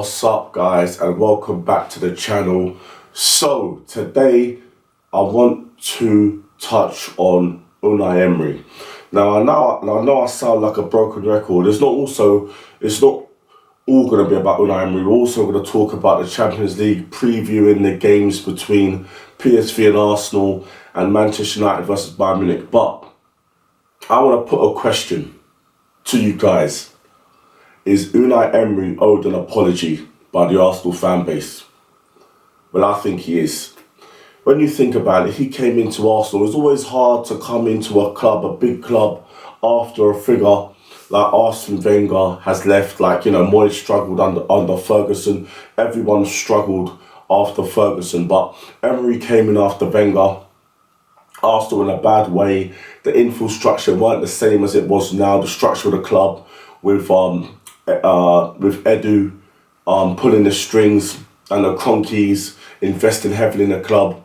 What's up, guys, and welcome back to the channel. So today I want to touch on Unai Emery. Now I know I sound like a broken record. It's not all going to be about Unai Emery. We're also going to talk about the Champions League, previewing the games between PSV and Arsenal and Manchester United versus Bayern Munich. But I want to put a question to you guys. Is Unai Emery owed an apology by the Arsenal fan base? Well, I think he is. When you think about it, he came into Arsenal. It's always hard to come into a club, a big club, after a figure like Arsene Wenger has left. Moyes struggled under Ferguson. Everyone struggled after Ferguson. But Emery came in after Wenger. Arsenal in a bad way. The infrastructure weren't the same as it was now. The structure of the club with Edu pulling the strings and the Cronkies investing heavily in the club.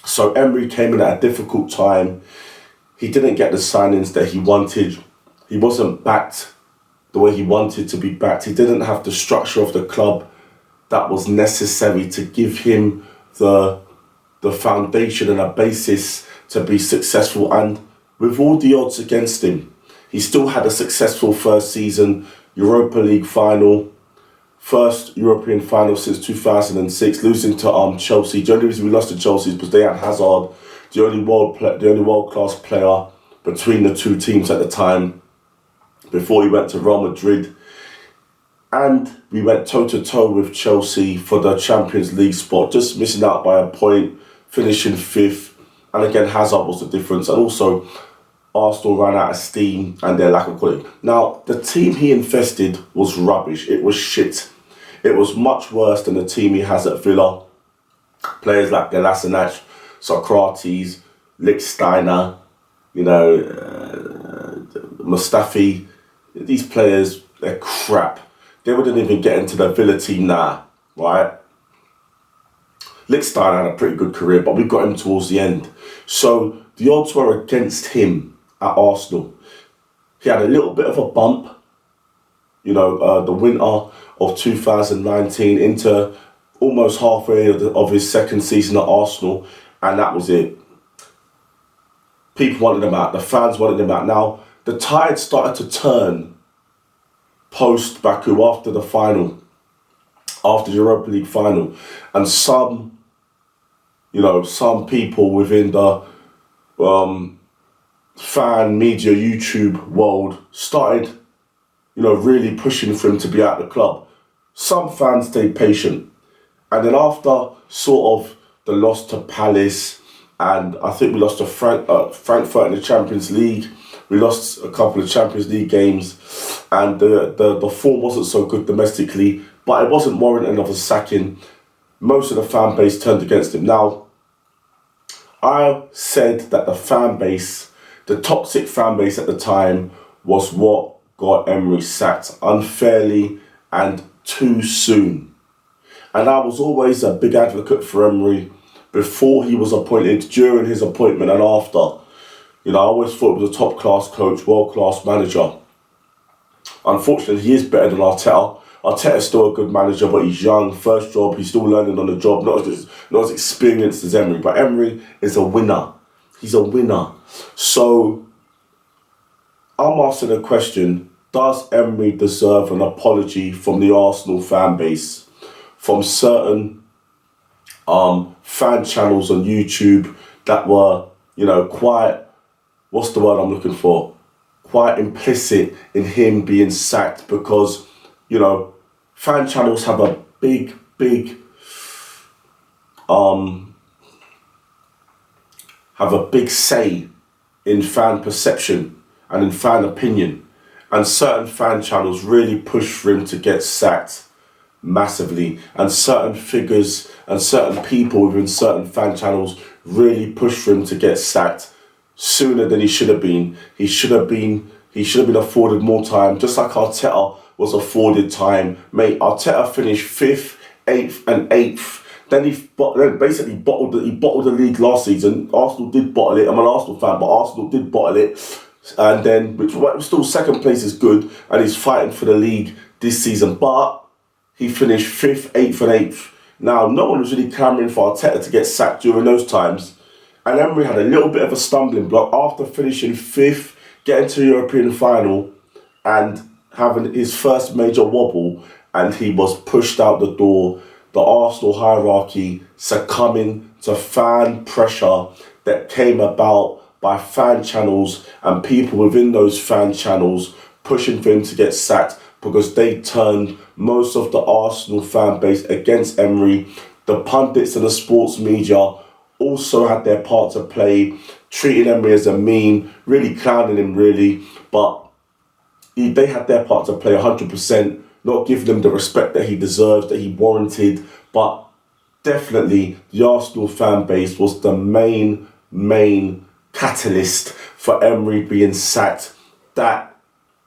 So Emery came in at a difficult time. He didn't get the signings that he wanted. He wasn't backed the way he wanted to be backed. He didn't have the structure of the club that was necessary to give him the foundation and a basis to be successful. And with all the odds against him, he still had a successful first season, Europa League final, first European final since 2006, losing to Chelsea. The only reason we lost to Chelsea is because they had Hazard, the only world-class player between the two teams at the time, before he went to Real Madrid. And we went toe-to-toe with Chelsea for the Champions League spot, just missing out by a point, finishing fifth. And again, Hazard was the difference. And also, Arsenal ran out of steam and their lack of quality. Now, the team he invested was rubbish. It was shit. It was much worse than the team he has at Villa. Players like Galasinac, Socrates, Lichtsteiner, Mustafi. These players, they're crap. They wouldn't even get into the Villa team now, right? Lichtsteiner had a pretty good career, but we got him towards the end. So the odds were against him at Arsenal. He had a little bit of a bump, the winter of 2019 into almost halfway of his second season at Arsenal, and that was it. People wanted him out. The fans wanted him out. Now, the tide started to turn post Baku after the final, after the Europa League final, and some people within the fan media YouTube world started, really pushing for him to be at the club. Some fans stayed patient, and then after sort of the loss to Palace, and I think we lost to Frankfurt in the Champions League. We lost a couple of Champions League games, and the form wasn't so good domestically, but it wasn't warranting of a sacking. Most of the fan base turned against him. Now, I said that the toxic fan base at the time, was what got Emery sacked unfairly and too soon. And I was always a big advocate for Emery before he was appointed, during his appointment, and after. I always thought he was a top-class coach, world-class manager. Unfortunately, he is better than Arteta. Arteta's still a good manager, but he's young, first job, he's still learning on the job, not as experienced as Emery. But Emery is a winner. He's a winner. So, I'm asking the question, does Emery deserve an apology from the Arsenal fan base, from certain fan channels on YouTube that were, quite, what's the word I'm looking for? Quite implicit in him being sacked, because, fan channels have a big say in fan perception and in fan opinion. And certain fan channels really push for him to get sacked massively. And certain figures and certain people within certain fan channels really push for him to get sacked sooner than he should have been. He should have been afforded more time, just like Arteta was afforded time. Mate, Arteta finished 5th, 8th and 8th. Then he basically bottled the league last season. Arsenal did bottle it. I'm an Arsenal fan, but Arsenal did bottle it. And then, which still second place is good, and he's fighting for the league this season. But he finished 5th, 8th and 8th. Now, no one was really clamouring for Arteta to get sacked during those times. And Emery had a little bit of a stumbling block after finishing 5th, getting to the European final and having his first major wobble, and he was pushed out the door. The Arsenal hierarchy succumbing to fan pressure that came about by fan channels and people within those fan channels pushing for him to get sacked because they turned most of the Arsenal fan base against Emery. The pundits and the sports media also had their part to play, treating Emery as a meme, really clowning him really, but they had their part to play 100%, not giving him the respect that he deserved, that he warranted, but definitely the Arsenal fan base was the main catalyst for Emery being sacked. That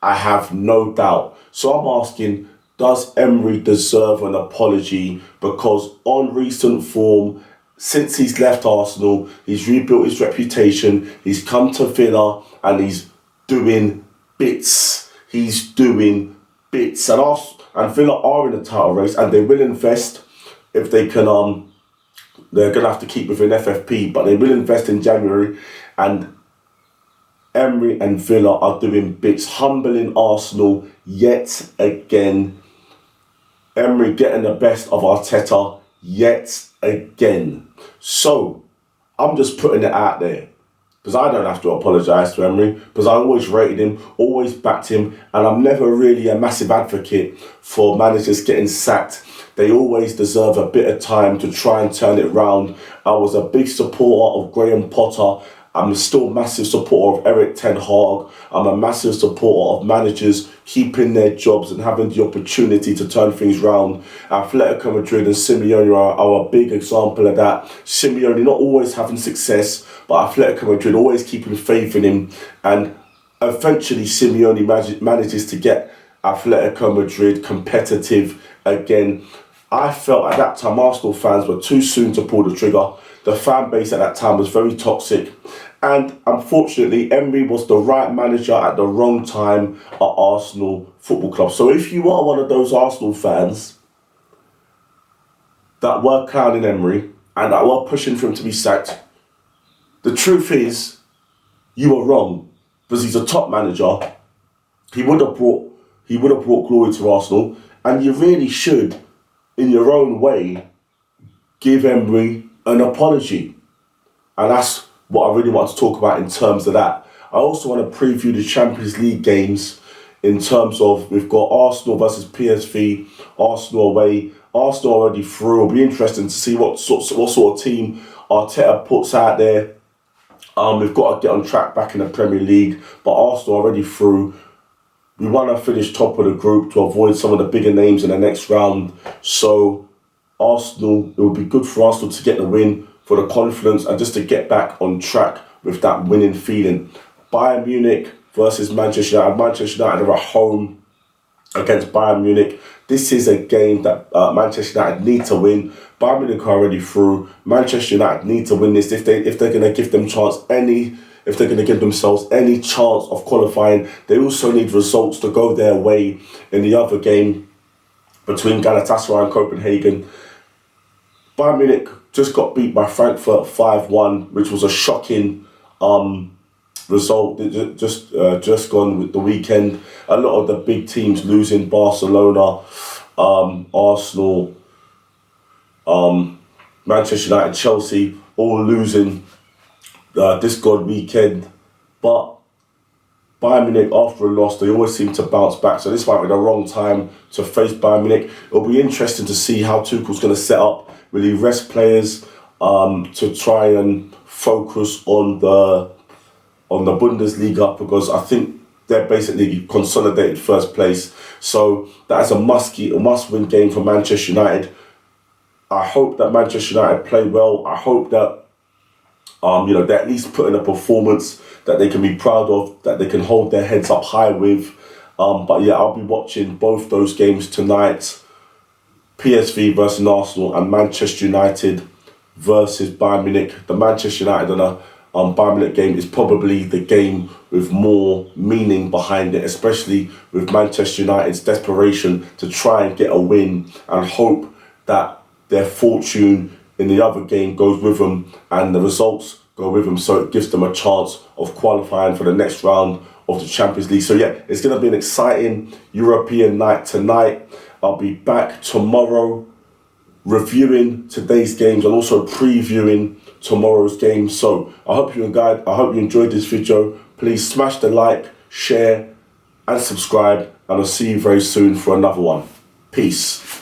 I have no doubt. So I'm asking, does Emery deserve an apology? Because on recent form, since he's left Arsenal, he's rebuilt his reputation, he's come to Villa and he's doing bits. He's doing bits. And Villa are in the title race and they will invest if they can. They're going to have to keep within FFP, but they will invest in January. And Emery and Villa are doing bits, humbling Arsenal yet again. Emery getting the best of Arteta yet again. So, I'm just putting it out there. Because I don't have to apologise to Emery. Because I always rated him, always backed him. And I'm never really a massive advocate for managers getting sacked. They always deserve a bit of time to try and turn it round. I was a big supporter of Graham Potter. I'm still a massive supporter of Eric Ten Hag. I'm a massive supporter of managers keeping their jobs and having the opportunity to turn things round. Atletico Madrid and Simeone are a big example of that. Simeone not always having success, but Atletico Madrid always keeping faith in him. And eventually Simeone manages to get Atletico Madrid competitive again. I felt at that time Arsenal fans were too soon to pull the trigger. The fan base at that time was very toxic. And unfortunately, Emery was the right manager at the wrong time at Arsenal Football Club. So if you are one of those Arsenal fans that were clowning Emery and that were pushing for him to be sacked, the truth is, you were wrong. Because he's a top manager. He would have brought glory to Arsenal. And you really should, in your own way, give Emery an apology. And that's what I really want to talk about in terms of that. I also want to preview the Champions League games in terms of, we've got Arsenal versus PSV, Arsenal away, Arsenal already through. It'll be interesting to see what sort of team Arteta puts out there. We've got to get on track back in the Premier League, but Arsenal already through. We want to finish top of the group to avoid some of the bigger names in the next round. So Arsenal, it would be good for Arsenal to get the win, for the confidence and just to get back on track with that winning feeling. Bayern Munich versus Manchester United. Manchester United are at home against Bayern Munich. This is a game that Manchester United need to win. Bayern Munich are already through. Manchester United need to win this if they're going to give themselves any chance of qualifying. They also need results to go their way in the other game between Galatasaray and Copenhagen. Bayern Munich just got beat by Frankfurt 5-1, which was a shocking result. Just gone with the weekend. A lot of the big teams losing. Barcelona, Arsenal, Manchester United, Chelsea, all losing this god weekend. But Bayern Munich, after a loss, they always seem to bounce back. So this might be the wrong time to face Bayern Munich. It'll be interesting to see how Tuchel's going to set up. Will he rest players to try and focus on the Bundesliga, because I think they're basically consolidated first place. So that is a must-win game for Manchester United. I hope that Manchester United play well. I hope that they at least put in a performance that they can be proud of, that they can hold their heads up high with. But yeah, I'll be watching both those games tonight. PSV versus Arsenal and Manchester United versus Bayern Munich. The Manchester United Bayern Munich game is probably the game with more meaning behind it, especially with Manchester United's desperation to try and get a win and hope that their fortune in the other game goes with them and the results go with them, so it gives them a chance of qualifying for the next round of the Champions League. So yeah, it's going to be an exciting European night tonight. I'll be back tomorrow reviewing today's games and also previewing tomorrow's game. So I hope you enjoyed this video. Please smash the like, share and subscribe, and I'll see you very soon for another one. Peace.